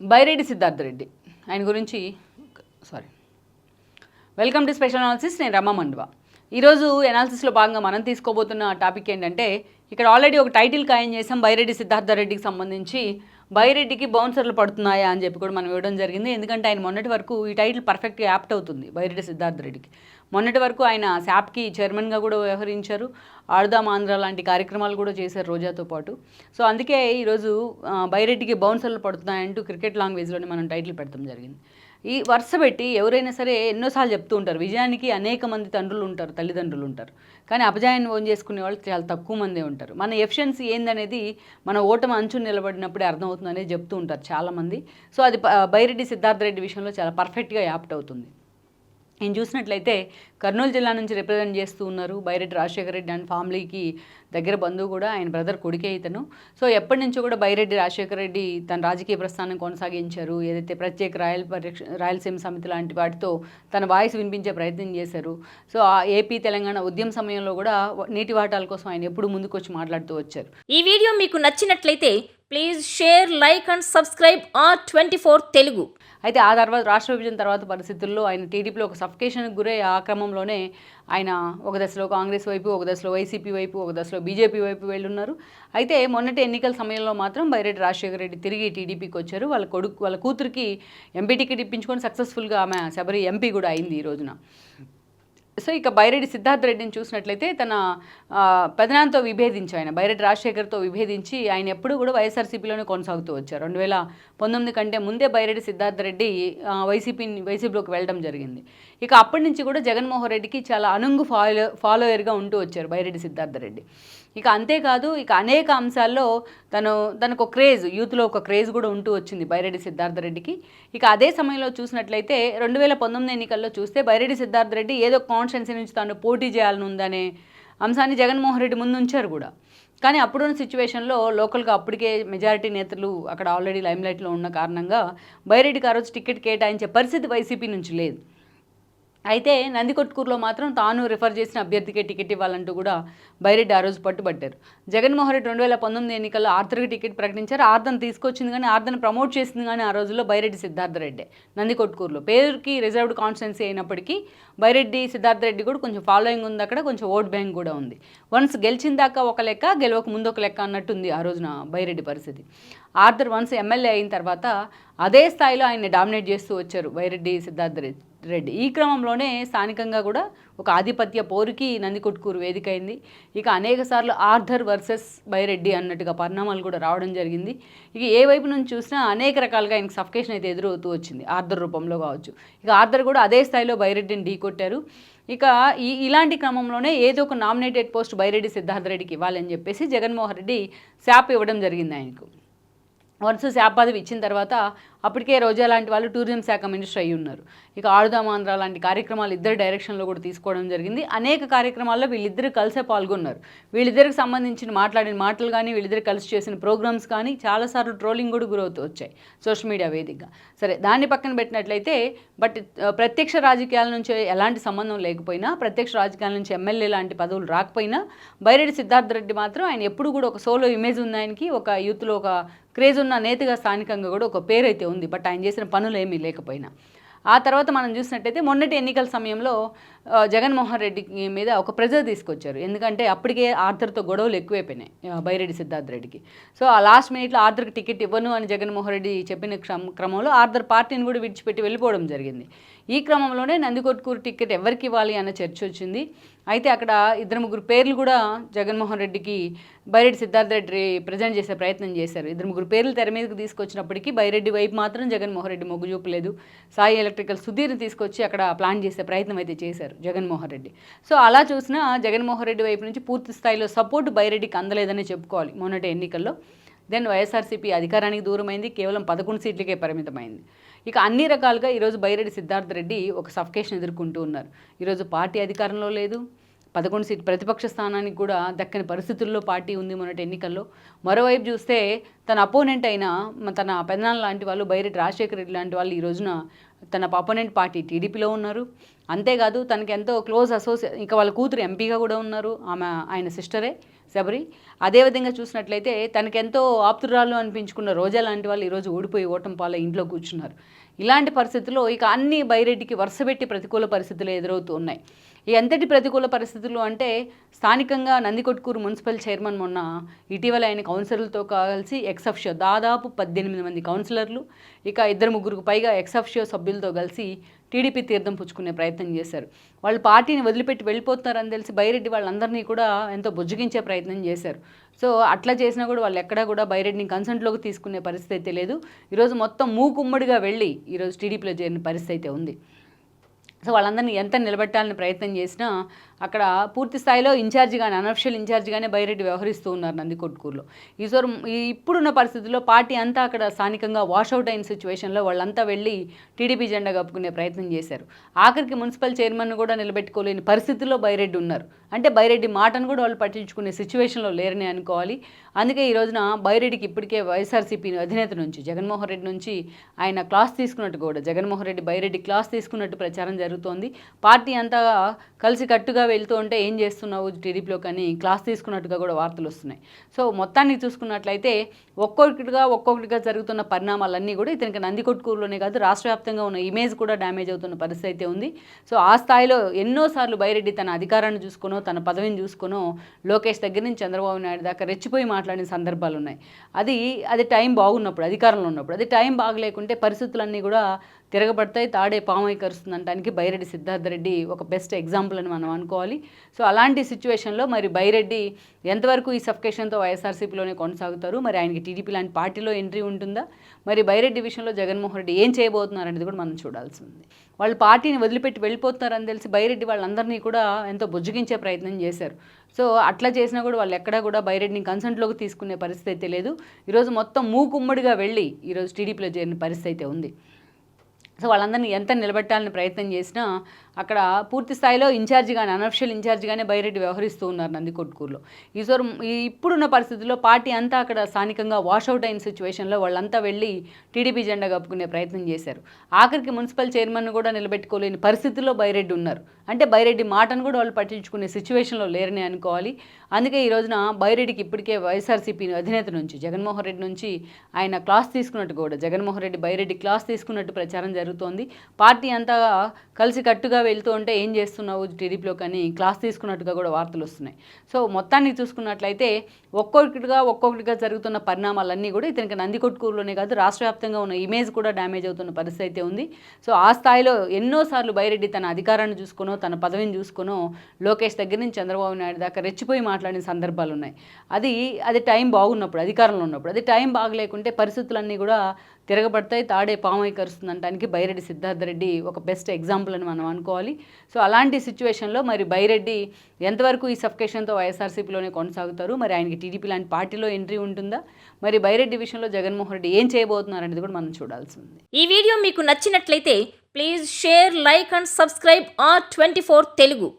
బైరెడ్డి సిద్ధార్థ రెడ్డి ఆయన గురించి welcome to special analysis. నేను రమ మండువా. ఈరోజు అనాలిసిస్లో భాగంగా మనం తీసుకోబోతున్న టాపిక్ ఏంటంటే, ఇక్కడ ఆల్రెడీ ఒక టైటిల్ ఖాయం చేసాం బైరెడ్డి సిద్ధార్థ రెడ్డికి సంబంధించి. బైరెడ్డికి బౌన్సర్లు పడుతున్నాయా అని చెప్పి కూడా మనం ఇవ్వడం జరిగింది. ఎందుకంటే ఆయన మొన్నటి వరకు ఈ టైటిల్ పర్ఫెక్ట్గా యాప్ట్ అవుతుంది బైరెడ్డి సిద్ధార్థ రెడ్డికి. మొన్నటి వరకు ఆయన శాప్కి చైర్మన్గా కూడా వ్యవహరించారు. ఆడుదాం ఆంధ్ర లాంటి కార్యక్రమాలు కూడా చేశారు రోజాతో పాటు. సో అందుకే ఈరోజు బైరెడ్డికి బౌన్సర్లు పడుతున్నాయంటూ క్రికెట్ లాంగ్వేజ్లోనే మనం టైటిల్ పెడతాం జరిగింది. ఈ వరుస పెట్టి ఎవరైనా సరే ఎన్నోసార్లు చెప్తూ ఉంటారు, విజయానికి అనేక మంది తండ్రులు ఉంటారు, తల్లిదండ్రులు ఉంటారు, కానీ అపజయాన్ని ఓన్ చేసుకునే వాళ్ళు చాలా తక్కువ మందే ఉంటారు. మన ఎఫిషియన్సీ ఏందనేది మన ఓటమి అంచుని నిలబడినప్పుడే అర్థమవుతుంది అనేది చెప్తూ ఉంటారు చాలామంది. సో అది బైరెడ్డి సిద్ధార్థ రెడ్డి విషయంలో చాలా పర్ఫెక్ట్గా యాప్ట్ అవుతుంది. నేను చూసినట్లయితే కర్నూలు జిల్లా నుంచి రిప్రజెంట్ చేస్తూ ఉన్నారు. బైరెడ్డి రాజశేఖర రెడ్డి అండ్ ఫ్యామిలీకి దగ్గర బంధువు కూడా, ఆయన బ్రదర్ కొడుకే ఇతను. సో ఎప్పటి నుంచో కూడా బైరెడ్డి రాజశేఖర రెడ్డి తన రాజకీయ ప్రస్థానం కొనసాగించారు. ఏదైతే ప్రత్యేక రాయలసీమ సమితి లాంటి వాటితో తన వాయిస్ వినిపించే ప్రయత్నం చేశారు. సో ఆ ఏపీ తెలంగాణ ఉద్యమ సమయంలో కూడా నీటి వాటాల కోసం ఆయన ఎప్పుడు ముందుకు వచ్చి మాట్లాడుతూ వచ్చారు. ఈ వీడియో మీకు నచ్చినట్లయితే please share, like and subscribe R24 Telugu. అయితే ఆ తర్వాత రాష్ట్ర విభజన తర్వాత పరిస్థితుల్లో ఆయన టీడీపీలో ఒక సఫికేషన్కి గురై ఆ క్రమంలోనే ఆయన ఒక దశలో కాంగ్రెస్ వైపు, ఒక దశలో వైసీపీ వైపు, ఒక దశలో బీజేపీ వైపు వెళ్ళున్నారు. అయితే మొన్నటి ఎన్నికల సమయంలో మాత్రం బైరెడ్డి రాజశేఖర రెడ్డి తిరిగి టీడీపీకి వచ్చారు. వాళ్ళ కూతురికి ఎంపీ టికెట్ ఇప్పించుకొని సక్సెస్ఫుల్గా ఆమె శబరి ఎంపీ కూడా అయింది ఈ రోజున. సో ఇక బైరెడ్డి సిద్ధార్థ రెడ్డిని చూసినట్లయితే తన పెదనాన్నతో విభేదించి, ఆయన బైరెడ్డి రాజశేఖర్తో విభేదించి ఆయన ఎప్పుడు కూడా వైఎస్ఆర్సీపీలోనే కొనసాగుతూ వచ్చారు. 2019 కంటే ముందే బైరెడ్డి సిద్ధార్థ రెడ్డి వైసీపీలోకి వెళ్ళడం జరిగింది. ఇక అప్పటి నుంచి కూడా జగన్మోహన్ రెడ్డికి చాలా అనుంగు ఫాలోయర్గా ఉంటూ వచ్చారు బైరెడ్డి సిద్ధార్థ రెడ్డి. ఇక అంతేకాదు, ఇక అనేక అంశాల్లో తనకు ఒక క్రేజ్, యూత్లో ఒక క్రేజ్ కూడా ఉంటూ వచ్చింది బైరెడ్డి సిద్ధార్థ రెడ్డికి. ఇక అదే సమయంలో చూసినట్లయితే 2019 ఎన్నికల్లో చూస్తే బైరెడ్డి సిద్ధార్థ రెడ్డి ఏదో కాన్స్టిట్యున్సీ నుంచి తాను పోటీ చేయాలని ఉందనే అంశాన్ని జగన్మోహన్ రెడ్డి ముందు ఉంచారు కూడా. కానీ అప్పుడున్న సిచ్యువేషన్లో లోకల్గా అప్పటికే మెజారిటీ నేతలు అక్కడ ఆల్రెడీ లైమ్లైట్లో ఉన్న కారణంగా బైరెడ్డికి ఆ రోజు టికెట్ కేటాయించే పరిస్థితి వైసీపీ నుంచి లేదు. అయితే నందికొట్కూరులో మాత్రం తాను రిఫర్ చేసిన అభ్యర్థికే టికెట్ ఇవ్వాలంటూ కూడా బైరెడ్డి ఆ రోజు పట్టుబట్టారు. జగన్మోహన్ రెడ్డి 2019 ఎన్నికల్లో ఆర్థర్కి టికెట్ ప్రకటించారు. ఆర్థను తీసుకొచ్చింది కానీ, ఆర్థను ప్రమోట్ చేసింది కానీ ఆ రోజుల్లో బైరెడ్డి సిద్ధార్థ రెడ్డి. నందికొట్కూరులో పేరుకి రిజర్వ్డ్ కాన్స్టిట్యున్సీ అయినప్పటికీ బైరెడ్డి సిద్ధార్థ రెడ్డి కూడా కొంచెం ఫాలోయింగ్ ఉంది అక్కడ, కొంచెం ఓట్ బ్యాంక్ కూడా ఉంది. వన్స్ గెలిచిన దాకా ఒక లెక్క, గెలవక ముందు ఒక లెక్క అన్నట్టుంది ఆ రోజున బైరెడ్డి పరిస్థితి. ఆర్థర్ వన్స్ ఎమ్మెల్యే అయిన తర్వాత అదే స్థాయిలో ఆయన్ని డామినేట్ చేస్తూ వచ్చారు బైరెడ్డి సిద్ధార్థ రెడ్డి. ఈ క్రమంలోనే స్థానికంగా కూడా ఒక ఆధిపత్య పోరుకి నందికొట్కూరు వేదిక అయింది. ఇక అనేక సార్లు ఆర్థర్ వర్సెస్ బైరెడ్డి అన్నట్టుగా పరిణామాలు కూడా రావడం జరిగింది. ఇక ఏ వైపు నుంచి చూసినా అనేక రకాలుగా ఆయనకు సఫికేషన్ అయితే ఎదురవుతూ వచ్చింది, ఆర్థర్ రూపంలో కావచ్చు. ఇక ఆర్థర్ కూడా అదే స్థాయిలో బైరెడ్డిని ఢీకొట్టారు. ఇక ఇలాంటి క్రమంలోనే ఏదో ఒక నామినేటెడ్ పోస్ట్ బైరెడ్డి సిద్ధార్థ రెడ్డికి ఇవ్వాలని చెప్పేసి జగన్మోహన్ రెడ్డి శాప్ ఇవ్వడం జరిగింది ఆయనకు. వన్స్ శాప్ పదవి ఇచ్చిన తర్వాత అప్పటికే రోజా లాంటి వాళ్ళు టూరిజం శాఖ మినిస్టర్ అయ్యి ఉన్నారు. ఇక ఆడుదాం ఆంధ్ర లాంటి కార్యక్రమాలు ఇద్దరు డైరెక్షన్లో కూడా తీసుకోవడం జరిగింది. అనేక కార్యక్రమాల్లో వీళ్ళిద్దరు కలిసే పాల్గొన్నారు. వీళ్ళిద్దరికి సంబంధించిన మాట్లాడిన మాటలు కానీ, వీళ్ళిద్దరు కలిసి చేసిన ప్రోగ్రామ్స్ కానీ చాలాసార్లు ట్రోలింగ్ కూడా గురవుతూ వచ్చాయి సోషల్ మీడియా వేదికగా. సరే, దాన్ని పక్కన పెట్టినట్లయితే ప్రత్యక్ష రాజకీయాల నుంచి ఎలాంటి సంబంధం లేకపోయినా, ప్రత్యక్ష రాజకీయాల నుంచి ఎమ్మెల్యే లాంటి పదవులు రాకపోయినా, బైరెడ్డి సిద్ధార్థ రెడ్డి మాత్రం ఆయన ఎప్పుడు కూడా ఒక సోలో ఇమేజ్ ఉంది ఆయనకి. ఒక యూత్లో ఒక క్రేజ్ ఉన్న నేతగా స్థానికంగా కూడా ఒక పేరు అయితే ఉంది. బట్ ఆయన చేసిన పనులు ఏమీ లేకపోయినా. ఆ తర్వాత మనం చూసినట్టయితే మొన్నటి ఎన్నికల సమయంలో జగన్మోహన్ రెడ్డి మీద ఒక ప్రెజర్ తీసుకొచ్చారు. ఎందుకంటే అప్పటికే ఆర్థర్తో గొడవలు ఎక్కువైపోయినాయి బైరెడ్డి సిద్ధార్థ రెడ్డికి. సో ఆ లాస్ట్ మినిట్లో ఆర్థర్కి టికెట్ ఇవ్వను అని జగన్మోహన్ రెడ్డి చెప్పిన క్రమంలో ఆర్థర్ పార్టీని కూడా విడిచిపెట్టి వెళ్ళిపోవడం జరిగింది. ఈ క్రమంలోనే నందికొట్కూరు టికెట్ ఎవరికి ఇవ్వాలి అన్న చర్చ వచ్చింది. అయితే అక్కడ 2-3 పేర్లు కూడా జగన్మోహన్ రెడ్డికి బైరెడ్డి సిద్ధార్థ రెడ్డి ప్రజెంట్ చేసే ప్రయత్నం చేశారు. 2-3 పేర్లు తెర మీదకి తీసుకొచ్చినప్పటికీ బైరెడ్డి వైపు మాత్రం జగన్మోహన్ రెడ్డి మొగ్గు చూపలేదు. సాయి ఎలక్ట్రికల్ సుధీర్ని తీసుకొచ్చి అక్కడ ప్లాన్ చేసే ప్రయత్నం అయితే చేశారు జగన్మోహన్ రెడ్డి. సో అలా చూసినా జగన్మోహన్ రెడ్డి వైపు నుంచి పూర్తి స్థాయిలో సపోర్ట్ బైరెడ్డికి అందలేదని చెప్పుకోవాలి మొన్నటి ఎన్నికల్లో. దెన్ వైఎస్ఆర్సీపీ అధికారానికి దూరమైంది, కేవలం 11 సీట్లకే పరిమితమైంది. ఇక అన్ని రకాలుగా ఈరోజు బైరెడ్డి సిద్ధార్థ రెడ్డి ఒక సఫికేషన్ ఎదుర్కొంటూ ఉన్నారు. ఈరోజు పార్టీ అధికారంలో లేదు, 11 సీట్ ప్రతిపక్ష స్థానానికి కూడా దక్కని పరిస్థితుల్లో పార్టీ ఉంది మొన్నటి ఎన్నికల్లో. మరోవైపు చూస్తే తన అపోనెంట్ అయిన తన పెదనాన్న లాంటి వాళ్ళు, బైరెడ్డి రాజశేఖర రెడ్డి లాంటి వాళ్ళు ఈ రోజున తన అపోనెంట్ పార్టీ టీడీపీలో ఉన్నారు. అంతేకాదు తనకి ఎంతో క్లోజ్ అసోసియేట్, ఇంకా వాళ్ళ కూతురు ఎంపీగా కూడా ఉన్నారు, ఆయన సిస్టరే. శబరి. అదేవిధంగా చూసినట్లయితే తనకెంతో ఆప్తురాలు అనిపించుకున్న రోజా లాంటి వాళ్ళు ఈరోజు ఓడిపోయి ఓటమి పాలై ఇంట్లో కూర్చున్నారు. ఇలాంటి పరిస్థితుల్లో ఇక అన్ని బైరెడ్డికి వరుసపెట్టి ప్రతికూల పరిస్థితులు ఎదురవుతూ ఉన్నాయి. ఈ ఎంతటి ప్రతికూల పరిస్థితులు అంటే స్థానికంగా నందికొట్కూరు మున్సిపల్ చైర్మన్ మొన్న ఇటీవల ఆయన కౌన్సిలర్లతో కలిసి ఎక్సఫ్షియో దాదాపు 18 మంది కౌన్సిలర్లు, ఇక 2-3కు పైగా ఎక్సఫ్షియో సభ్యులతో కలిసి టీడీపీ తీర్థం పుచ్చుకునే ప్రయత్నం చేశారు. వాళ్ళు పార్టీని వదిలిపెట్టి వెళ్ళిపోతున్నారని తెలిసి బైరెడ్డి వాళ్ళందరినీ కూడా ఎంతో బుజ్జగించే ప్రయత్నం చేశారు. సో అట్లా చేసినా కూడా వాళ్ళు ఎక్కడా కూడా బైరెడ్డిని కన్సెంట్లోకి తీసుకునే పరిస్థితి అయితే లేదు. ఈరోజు మొత్తం మూకుమ్మడిగా వెళ్ళి ఈరోజు టీడీపీలో చేరిన పరిస్థితి అయితే ఉంది. సో వాళ్ళందరినీ ఎంత నిలబెట్టాలని ప్రయత్నం చేసినా అక్కడ పూర్తి స్థాయిలో ఇన్ఛార్జిగానే, అనఫిషియల్ ఇన్ఛార్జిగానే బైరెడ్డి వ్యవహరిస్తూ ఉన్నారు నందికొట్కూరులో. ఇప్పుడున్న పరిస్థితుల్లో పార్టీ అంతా అక్కడ స్థానికంగా వాషౌట్ అయిన సిచ్యువేషన్లో వాళ్ళంతా వెళ్ళి టీడీపీ జెండా కప్పుకునే ప్రయత్నం చేశారు. ఆఖరికి మున్సిపల్ చైర్మన్ కూడా నిలబెట్టుకోలేని పరిస్థితుల్లో బైరెడ్డి ఉన్నారు. అంటే బైరెడ్డి మాటను కూడా వాళ్ళు పట్టించుకునే సిచ్యువేషన్లో లేరని అనుకోవాలి. అందుకే ఈ రోజున బైరెడ్డికి ఇప్పటికే వైఎస్ఆర్సీపీ అధినేత నుంచి, జగన్మోహన్ రెడ్డి నుంచి ఆయన క్లాస్ తీసుకున్నట్టు కూడా, జగన్మోహన్ రెడ్డి బైరెడ్డి క్లాస్ తీసుకున్నట్టు ప్రచారం జరుగుతోంది. పార్టీ అంతా కలిసి కట్టుగా వెళ్తూ ఉంటే ఏం చేస్తున్నావు టీడీపీలో కానీ క్లాస్ తీసుకున్నట్టుగా కూడా వార్తలు వస్తున్నాయి. సో మొత్తాన్ని చూసుకున్నట్లయితే ఒక్కొక్కటిగా జరుగుతున్న పరిణామాలన్నీ కూడా ఇతనికి నందికొట్కూరులోనే కాదు రాష్ట్ర వ్యాప్తంగా ఉన్న ఇమేజ్ కూడా డ్యామేజ్ అవుతున్న పరిస్థితి అయితే ఉంది. సో ఆ స్థాయిలో ఎన్నోసార్లు బైరెడ్డి తన అధికారాన్ని చూసుకునో, తన పదవిని చూసుకునో లోకేష్ దగ్గర నుంచి చంద్రబాబు నాయుడు దాకా రెచ్చిపోయి మాట్లాడిన సందర్భాలు ఉన్నాయి. అది టైం బాగున్నప్పుడు, అధికారంలో ఉన్నప్పుడు. అది టైం బాగలేకుంటే పరిస్థితులన్నీ కూడా తిరగబడతాయి, తాడే పామై కరుస్తుంది అనడానికి బైరెడ్డి సిద్ధార్థరెడ్డి ఒక బెస్ట్ ఎగ్జాంపుల్ అని మనం అనుకోవాలి. సో అలాంటి సిచ్యువేషన్లో మరి బైరెడ్డి ఎంతవరకు ఈ సఫికేషన్తో వైఎస్ఆర్సీపీలోనే కొనసాగుతారు, మరి ఆయనకి టీడీపీ లాంటి పార్టీలో ఎంట్రీ ఉంటుందా, మరి బైరెడ్డి విషయంలో జగన్మోహన్ రెడ్డి ఏం చేయబోతున్నారు అనేది కూడా మనం చూడాల్సి ఉంది. వాళ్ళు పార్టీని వదిలిపెట్టి వెళ్ళిపోతున్నారని తెలిసి బైరెడ్డి వాళ్ళందరినీ కూడా ఎంతో బుజ్జగించే ప్రయత్నం చేశారు. సో అట్లా చేసినా కూడా వాళ్ళు ఎక్కడా కూడా బైరెడ్డిని కన్సెంట్లోకి తీసుకునే పరిస్థితి అయితే లేదు. ఈరోజు మొత్తం మూకుమ్మడిగా వెళ్ళి ఈరోజు టీడీపీలో చేరిన పరిస్థితి అయితే ఉంది. సో వాళ్ళందరినీ ఎంత నిలబెట్టాలని ప్రయత్నం చేసినా అక్కడ పూర్తి స్థాయిలో ఇన్ఛార్జిగానే, అనఫిషియల్ ఇన్ఛార్జిగానే బైరెడ్డి వ్యవహరిస్తూ ఉన్నారు నందికొట్కూరులో. ఇప్పుడున్న పరిస్థితుల్లో పార్టీ అంతా అక్కడ స్థానికంగా వాషౌట్ అయిన సిచ్యువేషన్లో వాళ్ళంతా వెళ్ళి టీడీపీ జెండా కప్పుకునే ప్రయత్నం చేశారు. ఆఖరికి మున్సిపల్ చైర్మన్ కూడా నిలబెట్టుకోలేని పరిస్థితుల్లో బైరెడ్డి ఉన్నారు. అంటే బైరెడ్డి మాటను కూడా వాళ్ళు పట్టించుకునే సిచ్యువేషన్లో లేరని అనుకోవాలి. అందుకే ఈ రోజున బైరెడ్డికి ఇప్పటికే వైఎస్ఆర్సీపీ అధినేత నుంచి, జగన్మోహన్ రెడ్డి నుంచి ఆయన క్లాస్ తీసుకున్నట్టు కూడా, జగన్మోహన్ రెడ్డి బైరెడ్డి క్లాస్ తీసుకున్నట్టు ప్రచారం జరుగుతోంది. పార్టీ అంతా కలిసి కట్టుగా వెళ్తూ ఉంటే ఏం చేస్తున్నావు టీడీపీలో కానీ క్లాస్ తీసుకున్నట్టుగా కూడా వార్తలు వస్తున్నాయి. సో మొత్తాన్ని చూసుకున్నట్లయితే ఒక్కొక్కటిగా జరుగుతున్న పరిణామాలన్నీ కూడా ఇతనికి నందికొట్కూరులోనే కాదు రాష్ట్ర వ్యాప్తంగా ఉన్న ఇమేజ్ కూడా డ్యామేజ్ అవుతున్న పరిస్థితి అయితే ఉంది. సో ఆ స్థాయిలో ఎన్నోసార్లు బైరెడ్డి తన అధికారాన్ని చూసుకునో, తన పదవిని చూసుకునో లోకేష్ దగ్గర నుంచి చంద్రబాబు నాయుడు దాకా రెచ్చిపోయి మాట్లాడిన సందర్భాలు ఉన్నాయి. అది టైం బాగున్నప్పుడు, అధికారంలో ఉన్నప్పుడు. అది టైం బాగలేకుంటే పరిస్థితులన్నీ కూడా తిరగబడతాయి, తాడే పామై కరుస్తుంది అనడానికి బైరెడ్డి సిద్ధార్థరెడ్డి ఒక బెస్ట్ ఎగ్జాంపుల్ అని మనం అనుకోవాలి. సో అలాంటి సిచ్యువేషన్లో మరి బైరెడ్డి ఎంతవరకు ఈ సఫికేషన్తో వైఎస్ఆర్సీపీలోనే కొనసాగుతారు, మరి ఆయనకి టీడీపీ లాంటి పార్టీలో ఎంట్రీ ఉంటుందా, మరి బైరెడ్డి విషయంలో జగన్మోహన్ రెడ్డి ఏం చేయబోతున్నారు అనేది కూడా మనం చూడాల్సి ఉంది. ఈ వీడియో మీకు నచ్చినట్లయితే please share, like and subscribe R24 Telugu.